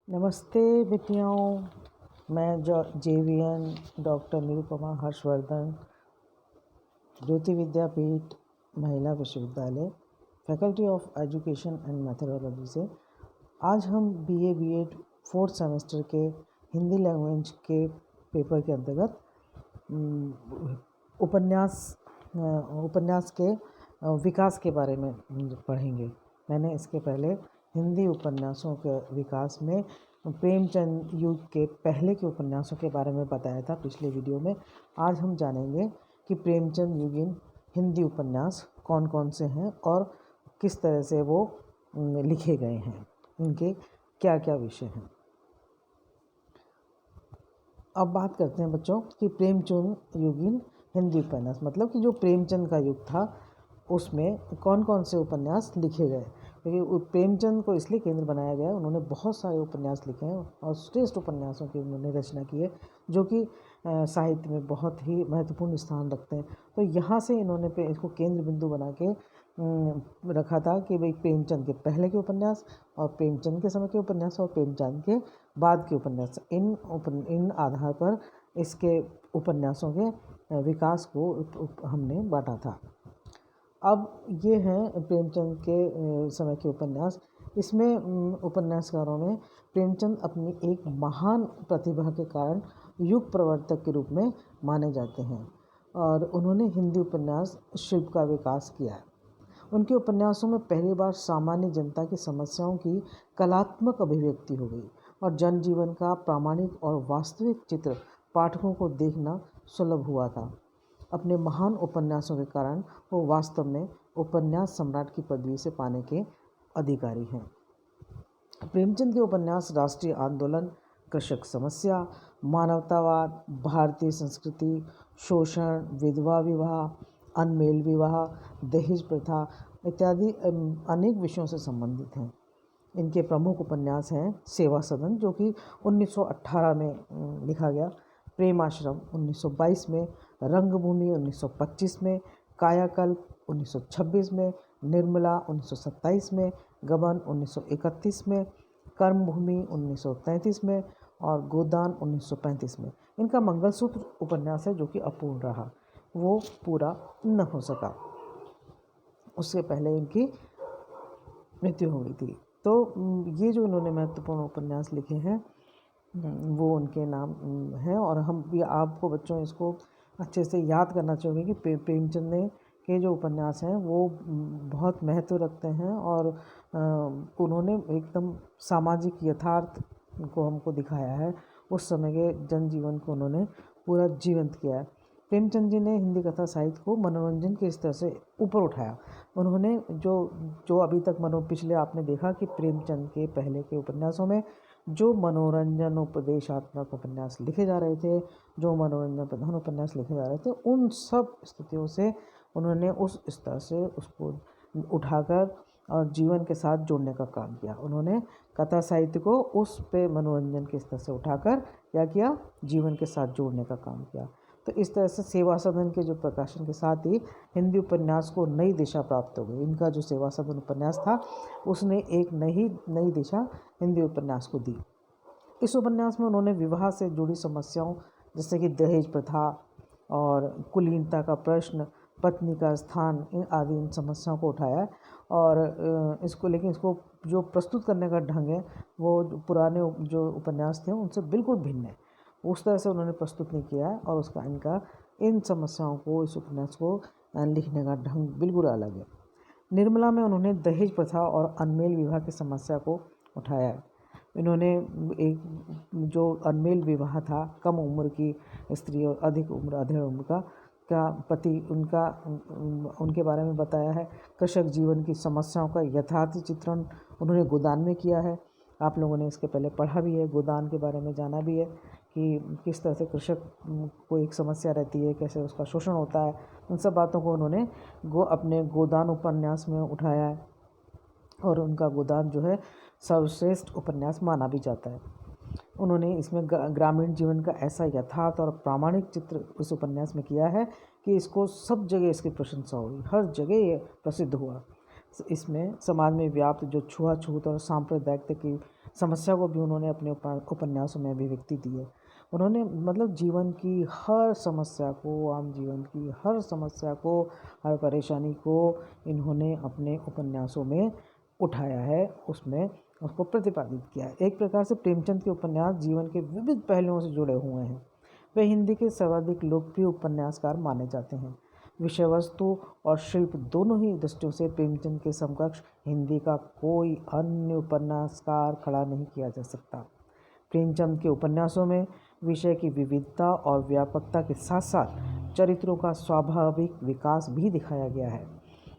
नमस्ते बेटियों। मैं JVN डॉक्टर निरुपमा हर्षवर्धन, ज्योति विद्यापीठ महिला विश्वविद्यालय, faculty of education and methodology से आज हम BA B.Ed 4th सेमेस्टर के हिंदी लैंग्वेज के पेपर के अंतर्गत उपन्यास के विकास के बारे में पढ़ेंगे। मैंने इसके पहले हिंदी उपन्यासों के विकास में प्रेमचंद युग के पहले के उपन्यासों के बारे में बताया था पिछले वीडियो में। आज हम जानेंगे कि प्रेमचंद युगीन हिंदी उपन्यास कौन कौन से हैं और किस तरह से वो लिखे गए हैं, उनके क्या क्या विषय हैं। अब बात करते हैं बच्चों कि प्रेमचंद युगीन हिंदी उपन्यास मतलब कि जो प्रेमचंद का युग था उसमें कौन कौन से उपन्यास लिखे गए। क्योंकि प्रेमचंद को इसलिए केंद्र बनाया गया, उन्होंने बहुत सारे उपन्यास लिखे हैं और श्रेष्ठ उपन्यासों की उन्होंने रचना की है जो कि साहित्य में बहुत ही महत्वपूर्ण स्थान रखते हैं। तो यहाँ से इन्होंने इसको केंद्र बिंदु बना के रखा था कि भाई प्रेमचंद के पहले के उपन्यास और प्रेमचंद के समय के उपन्यास और प्रेमचंद के बाद के उपन्यास, इन आधार पर इसके उपन्यासों के विकास को हमने बांटा था। अब ये हैं प्रेमचंद के समय के उपन्यास। इसमें उपन्यासकारों में प्रेमचंद अपनी एक महान प्रतिभा के कारण युग प्रवर्तक के रूप में माने जाते हैं और उन्होंने हिंदी उपन्यास शिल्प का विकास किया है। उनके उपन्यासों में पहली बार सामान्य जनता की समस्याओं की कलात्मक अभिव्यक्ति हो गई और जनजीवन का प्रामाणिक और वास्तविक चित्र पाठकों को देखना सुलभ हुआ था। अपने महान उपन्यासों के कारण वो वास्तव में उपन्यास सम्राट की पदवी से पाने के अधिकारी हैं। प्रेमचंद के उपन्यास राष्ट्रीय आंदोलन, कृषक समस्या, मानवतावाद, भारतीय संस्कृति, शोषण, विधवा विवाह, अनमेल विवाह, दहेज प्रथा इत्यादि अनेक विषयों से संबंधित हैं। इनके प्रमुख उपन्यास हैं सेवा सदन जो कि 1918 में लिखा गया, प्रेम आश्रम 1922 में, रंगभूमि 1925 में, कायाकल्प 1926 में, निर्मला 1927 में, गबन 1931 में, कर्मभूमि 1933 में और गोदान 1935 में। इनका मंगलसूत्र उपन्यास है जो कि अपूर्ण रहा, वो पूरा न हो सका, उससे पहले इनकी मृत्यु हो गई थी। तो ये जो इन्होंने महत्वपूर्ण उपन्यास लिखे हैं वो उनके नाम हैं और हम भी आपको बच्चों इसको अच्छे से याद करना चाहिए कि प्रेमचंद ने के जो उपन्यास हैं वो बहुत महत्व रखते हैं और उन्होंने एकदम सामाजिक यथार्थ को हमको दिखाया है। उस समय के जनजीवन को उन्होंने पूरा जीवंत किया है। प्रेमचंद जी ने हिंदी कथा साहित्य को मनोरंजन के स्तर से ऊपर उठाया। उन्होंने जो अभी तक पिछले आपने देखा कि प्रेमचंद के पहले के उपन्यासों में जो मनोरंजन उपदेशात्मक उपन्यास लिखे जा रहे थे, जो मनोरंजन प्रधान उपन्यास लिखे जा रहे थे, उन सब स्थितियों से उन्होंने उस स्तर से उसको उठाकर और जीवन के साथ जोड़ने का काम किया। उन्होंने कथा साहित्य को उस पे मनोरंजन के स्तर से उठाकर क्या किया, जीवन के साथ जोड़ने का काम किया। तो इस तरह से सेवा सदन के जो प्रकाशन के साथ ही हिंदी उपन्यास को नई दिशा प्राप्त हो गई। इनका जो सेवा सदन उपन्यास था उसने एक नई दिशा हिंदी उपन्यास को दी। इस उपन्यास में उन्होंने विवाह से जुड़ी समस्याओं जैसे कि दहेज प्रथा और कुलीनता का प्रश्न, पत्नी का स्थान, इन समस्याओं को उठाया है और इसको जो प्रस्तुत करने का ढंग है वो पुराने जो उपन्यास थे उनसे बिल्कुल भिन्न है। उस तरह से उन्होंने प्रस्तुत नहीं किया है और इन समस्याओं को, इस उपन्यास को लिखने का ढंग बिल्कुल अलग है। निर्मला में उन्होंने दहेज प्रथा और अनमेल विवाह की समस्या को उठाया है। इन्होंने एक जो अनमेल विवाह था, कम उम्र की स्त्री और अधिक उम्र का पति उनके बारे में बताया है। कृषक जीवन की समस्याओं का यथार्थ चित्रण उन्होंने गोदान में किया है। आप लोगों ने इसके पहले पढ़ा भी है, गोदान के बारे में जाना भी है कि किस तरह से कृषक को एक समस्या रहती है, कैसे उसका शोषण होता है। उन सब बातों को उन्होंने अपने गोदान उपन्यास में उठाया है और उनका गोदान जो है सर्वश्रेष्ठ उपन्यास माना भी जाता है। उन्होंने इसमें ग्रामीण जीवन का ऐसा यथार्थ और प्रामाणिक चित्र इस उपन्यास में किया है कि इसको सब जगह इसकी प्रशंसा हुई, हर जगह ये प्रसिद्ध हुआ। इसमें समाज में व्याप्त जो छुआछूत और सांप्रदायिकता की समस्या को भी उन्होंने अपने उपन्यासों में अभिव्यक्ति दी है। उन्होंने मतलब जीवन की हर समस्या को, आम जीवन की हर समस्या को, हर परेशानी को इन्होंने अपने उपन्यासों में उठाया है, उसमें उसको प्रतिपादित किया है। एक प्रकार से प्रेमचंद के उपन्यास जीवन के विविध पहलुओं से जुड़े हुए हैं। वे हिंदी के सर्वाधिक लोकप्रिय उपन्यासकार माने जाते हैं। विषय वस्तु और शिल्प दोनों ही दृष्टियों से प्रेमचंद के समकक्ष हिंदी का कोई अन्य उपन्यासकार खड़ा नहीं किया जा सकता। प्रेमचंद के उपन्यासों में विषय की विविधता और व्यापकता के साथ साथ चरित्रों का स्वाभाविक विकास भी दिखाया गया है।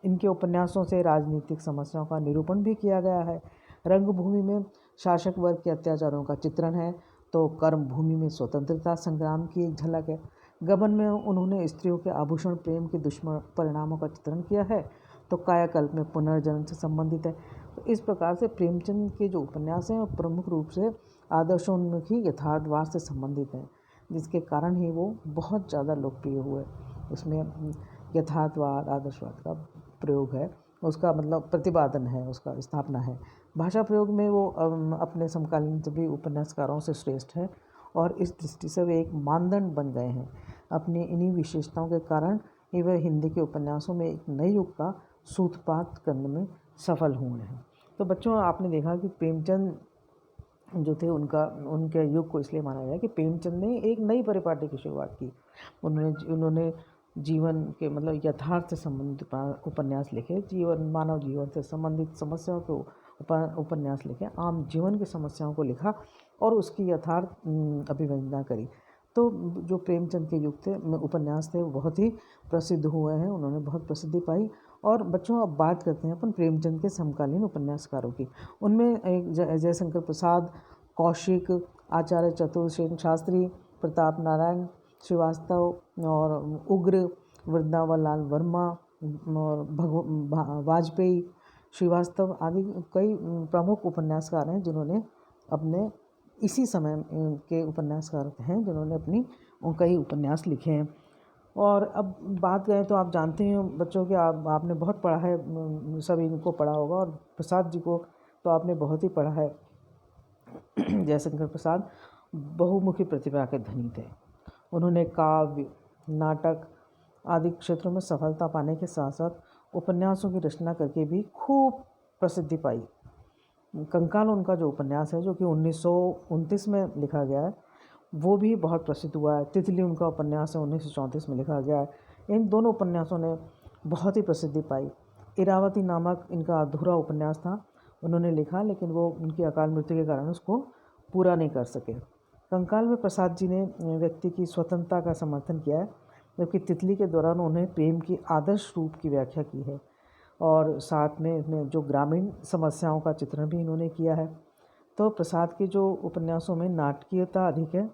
इनके उपन्यासों से राजनीतिक समस्याओं का निरूपण भी किया गया है। रंगभूमि में शासक वर्ग के अत्याचारों का चित्रण है, तो कर्मभूमि में स्वतंत्रता संग्राम की एक झलक है। गबन में उन्होंने स्त्रियों के आभूषण प्रेम के दुष्परिणामों परिणामों का चित्रण किया है, तो कायाकल्प में पुनर्जन्म से संबंधित है। तो इस प्रकार से प्रेमचंद के जो उपन्यास हैं वो प्रमुख रूप से आदर्शोन्मुखी यथार्थवाद से संबंधित हैं, जिसके कारण ही वो बहुत ज़्यादा लोकप्रिय हुए। उसमें यथार्थवाद, आदर्शवाद का प्रयोग है, उसका मतलब प्रतिपादन है, उसका स्थापना है। भाषा प्रयोग में वो अपने समकालीन सभी उपन्यासकारों से श्रेष्ठ है और इस दृष्टि से वे एक मानदंड बन गए हैं। अपनी इन्हीं विशेषताओं के कारण ही वह हिंदी के उपन्यासों में एक नए युग का सूत्रपात करने में सफल हुए हैं। तो बच्चों, आपने देखा कि प्रेमचंद जो थे उनके युग को इसलिए माना गया कि प्रेमचंद ने एक नई परिपाटी की शुरुआत की। उन्होंने जीवन के मतलब यथार्थ से संबंधित उपन्यास लिखे, मानव जीवन से संबंधित समस्याओं को उपन्यास लिखे, आम जीवन की समस्याओं को लिखा और उसकी यथार्थ अभिव्यंजना करी। तो जो प्रेमचंद के युग थे उपन्यास थे वो बहुत ही प्रसिद्ध हुए हैं, उन्होंने बहुत प्रसिद्धि पाई। और बच्चों, अब बात करते हैं अपन प्रेमचंद के समकालीन उपन्यासकारों की। उनमें एक जयशंकर प्रसाद, कौशिक, आचार्य चतुर्सेन शास्त्री, प्रताप नारायण श्रीवास्तव और उग्र, वृंदावन लाल वर्मा और वाजपेयी श्रीवास्तव आदि कई प्रमुख उपन्यासकार हैं जिन्होंने अपने इसी समय के उपन्यासकार हैं जिन्होंने अपनी कई उपन्यास लिखे हैं। और अब बात करें तो आप जानते हैं बच्चों कि आपने बहुत पढ़ा है, सभी इनको पढ़ा होगा, और प्रसाद जी को तो आपने बहुत ही पढ़ा है। जयशंकर प्रसाद बहुमुखी प्रतिभा के धनी थे। उन्होंने काव्य, नाटक आदि क्षेत्रों में सफलता पाने के साथ साथ उपन्यासों की रचना करके भी खूब प्रसिद्धि पाई। कंकाल उनका जो उपन्यास है, जो कि 1929 में लिखा गया है, वो भी बहुत प्रसिद्ध हुआ है। तितली उनका उपन्यास है, 1934 में लिखा गया है। इन दोनों उपन्यासों ने बहुत ही प्रसिद्धि पाई। इरावती नामक इनका अधूरा उपन्यास था, उन्होंने लिखा लेकिन वो उनकी अकाल मृत्यु के कारण उसको पूरा नहीं कर सके। कंकाल में प्रसाद जी ने व्यक्ति की स्वतंत्रता का समर्थन किया है, जबकि तितली के दौरान उन्हें प्रेम की आदर्श रूप की व्याख्या की है और साथ में इसमें जो ग्रामीण समस्याओं का चित्रण भी इन्होंने किया है। तो प्रसाद के जो उपन्यासों में नाटकीयता अधिक है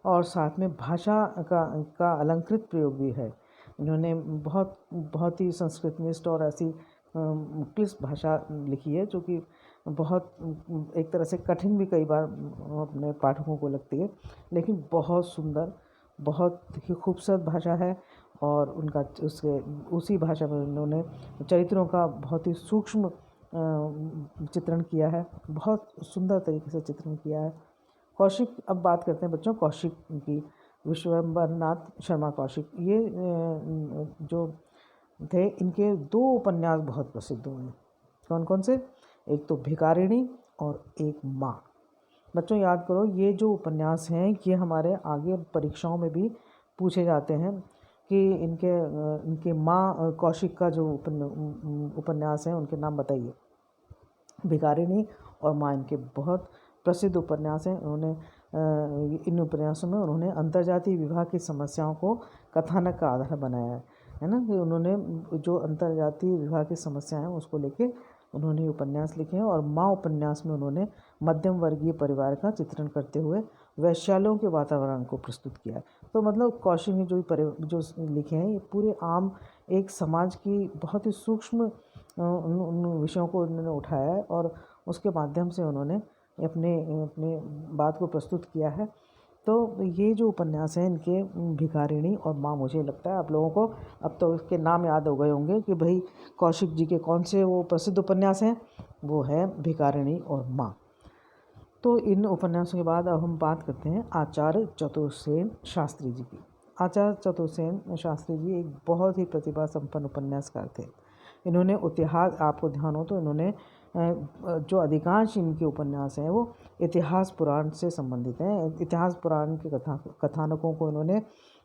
और साथ में भाषा का अलंकृत प्रयोग भी है। इन्होंने बहुत ही संस्कृतनिष्ठ और ऐसी क्लिष्ट भाषा लिखी है जो कि बहुत एक तरह से कठिन भी कई बार अपने पाठकों को लगती है, लेकिन बहुत सुंदर, बहुत ही खूबसूरत भाषा है। और उनका उसी भाषा में उन्होंने चरित्रों का बहुत ही सूक्ष्म चित्रण किया है, बहुत सुंदर तरीके से चित्रण किया है। कौशिक, अब बात करते हैं बच्चों कौशिक की। विश्वम्भरनाथ शर्मा कौशिक, ये जो थे, इनके 2 उपन्यास बहुत प्रसिद्ध हुए हैं। कौन कौन से? एक तो भिखारिणी और एक माँ। बच्चों याद करो, ये जो उपन्यास हैं ये हमारे आगे परीक्षाओं में भी पूछे जाते हैं कि इनके माँ कौशिक का जो उपन्यास है उनके नाम बताइए। भिखारिणी और माँ इनके बहुत प्रसिद्ध उपन्यास हैं। उन्होंने इन उपन्यासों में उन्होंने अंतर्जातीय विवाह की समस्याओं को कथानक का आधार बनाया है ना, कि उन्होंने जो अंतर्जातीय विवाह की समस्या है उसको लेके उन्होंने उपन्यास लिखे हैं। और माँ उपन्यास में उन्होंने मध्यम वर्गीय परिवार का चित्रण करते हुए वैश्यालयों के वातावरण को प्रस्तुत किया है। तो मतलब कौशिक ने जो लिखे हैं ये पूरे आम एक समाज की बहुत ही सूक्ष्म उन विषयों को उन्होंने उठाया है और उसके माध्यम से उन्होंने अपने बात को प्रस्तुत किया है। तो ये जो उपन्यास हैं इनके भिखारिणी और माँ, मुझे लगता है आप लोगों को अब तो इसके नाम याद हो गए होंगे कि भाई कौशिक जी के कौन से वो प्रसिद्ध उपन्यास हैं। वो है भिखारिणी और माँ। तो इन उपन्यासों के बाद अब हम बात करते हैं आचार्य चतुर्सेन शास्त्री जी की। आचार्य चतुर्सेन शास्त्री जी एक बहुत ही प्रतिभा संपन्न उपन्यासकार थे। इन्होंने इतिहास, आपको ध्यान हो तो इन्होंने जो अधिकांश इनके उपन्यास हैं वो इतिहास पुराण से संबंधित हैं। इतिहास पुराण के कथानकों को इन्होंने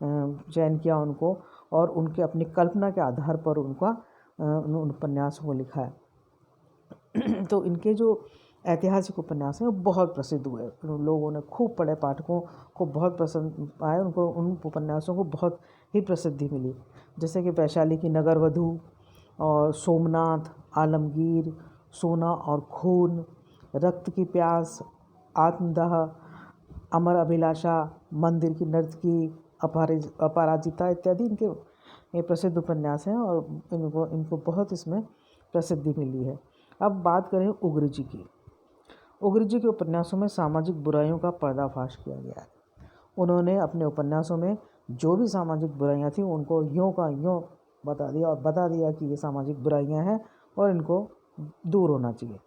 चयन किया उनको, और उनके अपनी कल्पना के आधार पर उन उपन्यासों को लिखा है। तो इनके जो ऐतिहासिक उपन्यास हैं वो बहुत प्रसिद्ध हुए, लोगों ने खूब पढ़े, पाठकों को बहुत पसंद आए, उनको उन उपन्यासों को बहुत ही प्रसिद्धि मिली। जैसे कि वैशाली की नगरवधू और सोमनाथ, आलमगीर, सोना और खून, रक्त की प्यास, आत्मदाह, अमर अभिलाषा, मंदिर की नर्तकी, अपराजिता इत्यादि इनके ये प्रसिद्ध उपन्यास हैं और इनको बहुत इसमें प्रसिद्धि मिली है। अब बात करें उग्र जी की। उग्र जी के उपन्यासों में सामाजिक बुराइयों का पर्दाफाश किया गया है। उन्होंने अपने उपन्यासों में जो भी सामाजिक बुराइयां थी उनको यों का यों बता दिया कि ये सामाजिक बुराइयां हैं और इनको दूर होना चाहिए।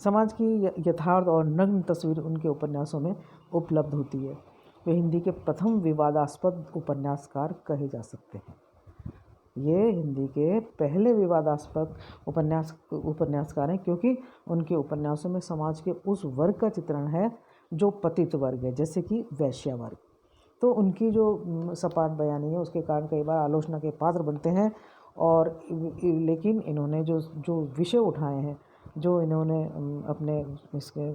समाज की यथार्थ और नग्न तस्वीर उनके उपन्यासों में उपलब्ध होती है। वे हिंदी के प्रथम विवादास्पद उपन्यासकार कहे जा सकते हैं। ये हिंदी के पहले विवादास्पद उपन्यासकार हैं, क्योंकि उनके उपन्यासों में समाज के उस वर्ग का चित्रण है जो पतित वर्ग है, जैसे कि वैश्या वर्ग। तो उनकी जो सपाट बयानी है उसके कारण कई बार आलोचना के पात्र बनते हैं। और लेकिन इन्होंने जो विषय उठाए हैं, जो इन्होंने अपने इसके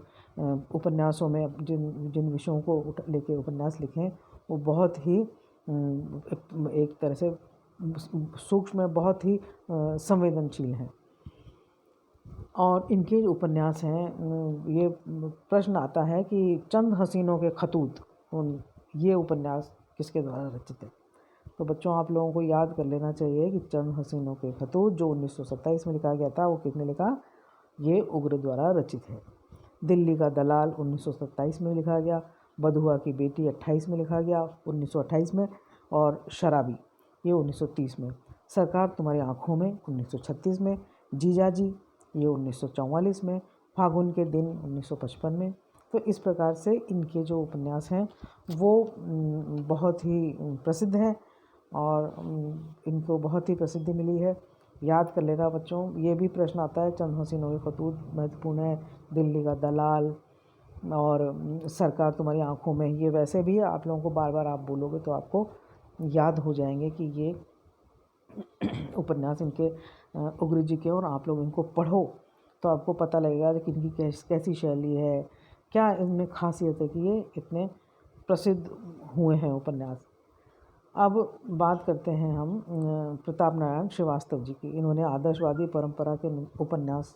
उपन्यासों में जिन विषयों को लेके उपन्यास लिखे हैं वो बहुत ही एक तरह से सूक्ष्म, बहुत ही संवेदनशील हैं। और इनके जो उपन्यास हैं, ये प्रश्न आता है कि चंद हसीनों के खतूत, ये उपन्यास किसके द्वारा रचित है। तो बच्चों, आप लोगों को याद कर लेना चाहिए कि चंद हसीनों के खतूत जो 1927 में लिखा गया था, वो किसने लिखा? ये उग्र द्वारा रचित है। दिल्ली का दलाल 1927 में लिखा गया, बधुआ की बेटी 28 में लिखा गया 1928 में, और शराबी ये 1930 में, सरकार तुम्हारी आँखों में 1936 में, जीजाजी ये 1944 में, फागुन के दिन 1955 में। तो इस प्रकार से इनके जो उपन्यास हैं वो बहुत ही प्रसिद्ध हैं और इनको बहुत ही प्रसिद्धि मिली है। याद कर लेना बच्चों। ये भी प्रश्न आता है, चंद हसीनों के खतूत महत्वपूर्ण है, दिल्ली का दलाल और सरकार तुम्हारी आँखों में, ये वैसे भी आप लोगों को बार बार आप बोलोगे तो आपको याद हो जाएंगे कि ये उपन्यास इनके उग्र जी के, और आप लोग इनको पढ़ो तो आपको पता लगेगा कि इनकी कैसी शैली है, क्या इनमें खासियत है कि ये इतने प्रसिद्ध हुए हैं उपन्यास। अब बात करते हैं हम प्रताप नारायण श्रीवास्तव जी की। इन्होंने आदर्शवादी परंपरा के उपन्यास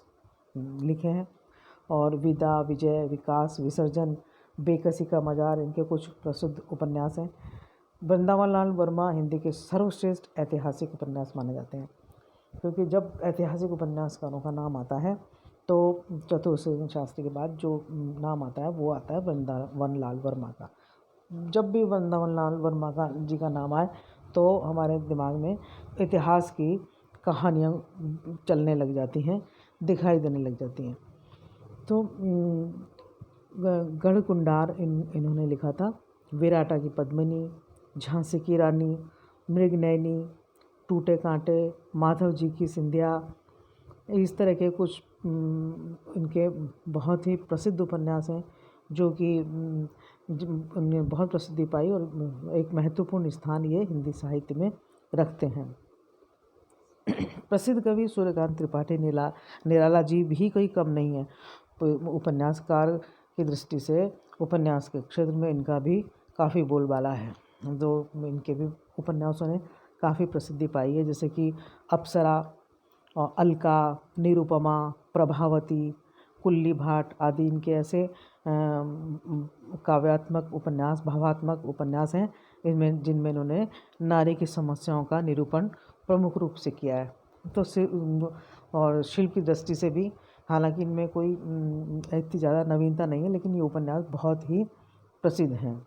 लिखे हैं और विदा, विजय, विकास, विसर्जन, बेकसी का मजार इनके कुछ प्रसिद्ध उपन्यास हैं। वृंदावन लाल वर्मा हिंदी के सर्वश्रेष्ठ ऐतिहासिक उपन्यास माने जाते हैं, क्योंकि जब ऐतिहासिक उपन्यासकारों का नाम आता है तो चतुर्सेन शास्त्री के बाद जो नाम आता है वो आता है वृंदावन लाल वर्मा का। जब भी वृंदावन लाल वर्मा जी का नाम आए तो हमारे दिमाग में इतिहास की कहानियाँ चलने लग जाती हैं, दिखाई देने लग जाती हैं। तो गढ़कुंडार इन्होंने लिखा था, विराटा की पद्मिनी, झांसी की रानी, मृगनयनी, टूटे कांटे, माधव जी की सिंधिया, इस तरह के कुछ इनके बहुत ही प्रसिद्ध उपन्यास हैं जो कि उन्हें बहुत प्रसिद्धि पाई और एक महत्वपूर्ण स्थान ये हिंदी साहित्य में रखते हैं। प्रसिद्ध कवि सूर्यकांत त्रिपाठी निराला जी भी कोई कम नहीं है। उपन्यासकार की दृष्टि से उपन्यास के क्षेत्र में इनका भी काफ़ी बोलबाला है, जो इनके भी उपन्यासों ने काफ़ी प्रसिद्धि पाई है, जैसे कि अप्सरा और अलका, निरुपमा, प्रभावती, कुल्ली भाट आदि इनके ऐसे काव्यात्मक उपन्यास, भावात्मक उपन्यास हैं जिनमें इन्होंने नारी की समस्याओं का निरूपण प्रमुख रूप से किया है। तो और शिल्प की दृष्टि से भी, हालांकि इनमें कोई इतनी ज़्यादा नवीनता नहीं है, लेकिन ये उपन्यास बहुत ही प्रसिद्ध हैं।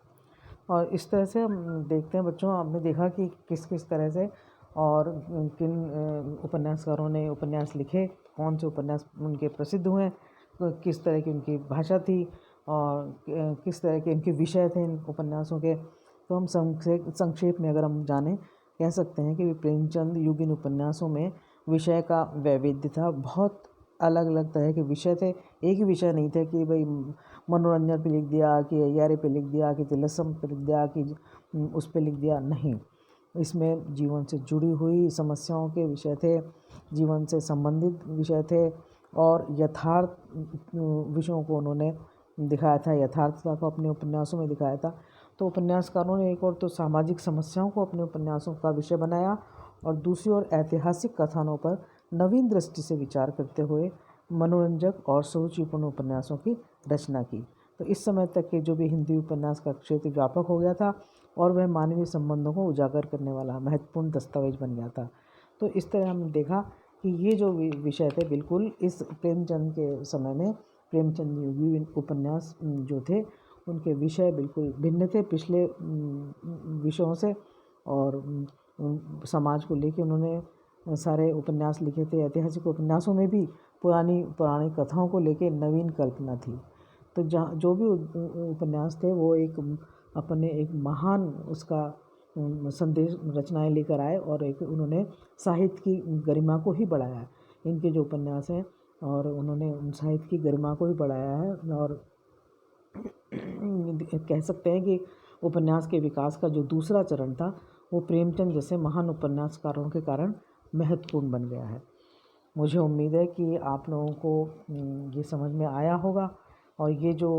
और इस तरह से हम देखते हैं बच्चों, आपने देखा कि किस किस तरह से और किन उपन्यासकारों ने उपन्यास लिखे, कौन से उपन्यास उनके प्रसिद्ध हुए, किस तरह की उनकी भाषा थी और किस तरह के इनके विषय थे इन उपन्यासों के, तो हम संक्षेप में अगर हम जानें, कह सकते हैं कि प्रेमचंद युगीन उपन्यासों में विषय का वैविध्य था। बहुत अलग अलग तरह के विषय थे, एक ही विषय नहीं थे कि भाई मनोरंजन पे लिख दिया, कि अय्यारी पे लिख दिया, कि तिलस्म पे लिख दिया, कि उस पे लिख दिया, नहीं। इसमें जीवन से जुड़ी हुई समस्याओं के विषय थे, जीवन से संबंधित विषय थे, और यथार्थ विषयों को उन्होंने दिखाया था, यथार्थता को अपने उपन्यासों में दिखाया था। तो उपन्यासकारों ने एक और तो सामाजिक समस्याओं को अपने उपन्यासों का विषय बनाया, और दूसरी ओर ऐतिहासिक कथानों पर नवीन दृष्टि से विचार करते हुए मनोरंजक और सुरुचिपूर्ण उपन्यासों की रचना की। तो इस समय तक के जो भी हिंदी उपन्यास का क्षेत्र व्यापक हो गया था, और वह मानवीय संबंधों को उजागर करने वाला महत्वपूर्ण दस्तावेज बन गया था। तो इस तरह हमने देखा कि ये जो विषय थे, बिल्कुल इस प्रेमचंद के समय में प्रेमचंद युगीन उपन्यास जो थे, उनके विषय बिल्कुल भिन्न थे पिछले विषयों से, और समाज को लेके उन्होंने सारे उपन्यास लिखे थे। ऐतिहासिक उपन्यासों में भी पुरानी कथाओं को लेके नवीन कल्पना थी। तो जहाँ जो भी उपन्यास थे वो अपने एक महान उसका संदेश रचनाएं लेकर आए, और एक उन्होंने साहित्य की गरिमा को ही बढ़ाया। इनके जो उपन्यास हैं, और उन्होंने साहित्य की गरिमा को ही बढ़ाया है, और कह सकते हैं कि उपन्यास के विकास का जो दूसरा चरण था, वो प्रेमचंद जैसे महान उपन्यासकारों के कारण महत्वपूर्ण बन गया है। मुझे उम्मीद है कि आप लोगों को ये समझ में आया होगा, और ये जो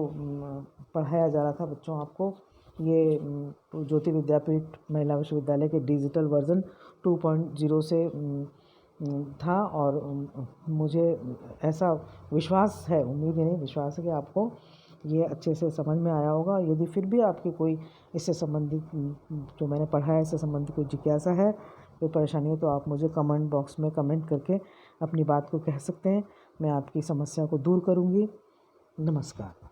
पढ़ाया जा रहा था बच्चों आपको, ये ज्योति विद्यापीठ महिला विश्वविद्यालय के डिजिटल वर्जन 2.0 से था, और मुझे ऐसा विश्वास है, उम्मीद ही नहीं विश्वास है कि आपको ये अच्छे से समझ में आया होगा। यदि फिर भी आपकी कोई इससे संबंधित जो मैंने पढ़ा है इससे संबंधित कोई जिज्ञासा है, कोई परेशानी है, तो आप मुझे कमेंट बॉक्स में कमेंट करके अपनी बात को कह सकते हैं। मैं आपकी समस्या को दूर करूँगी। नमस्कार।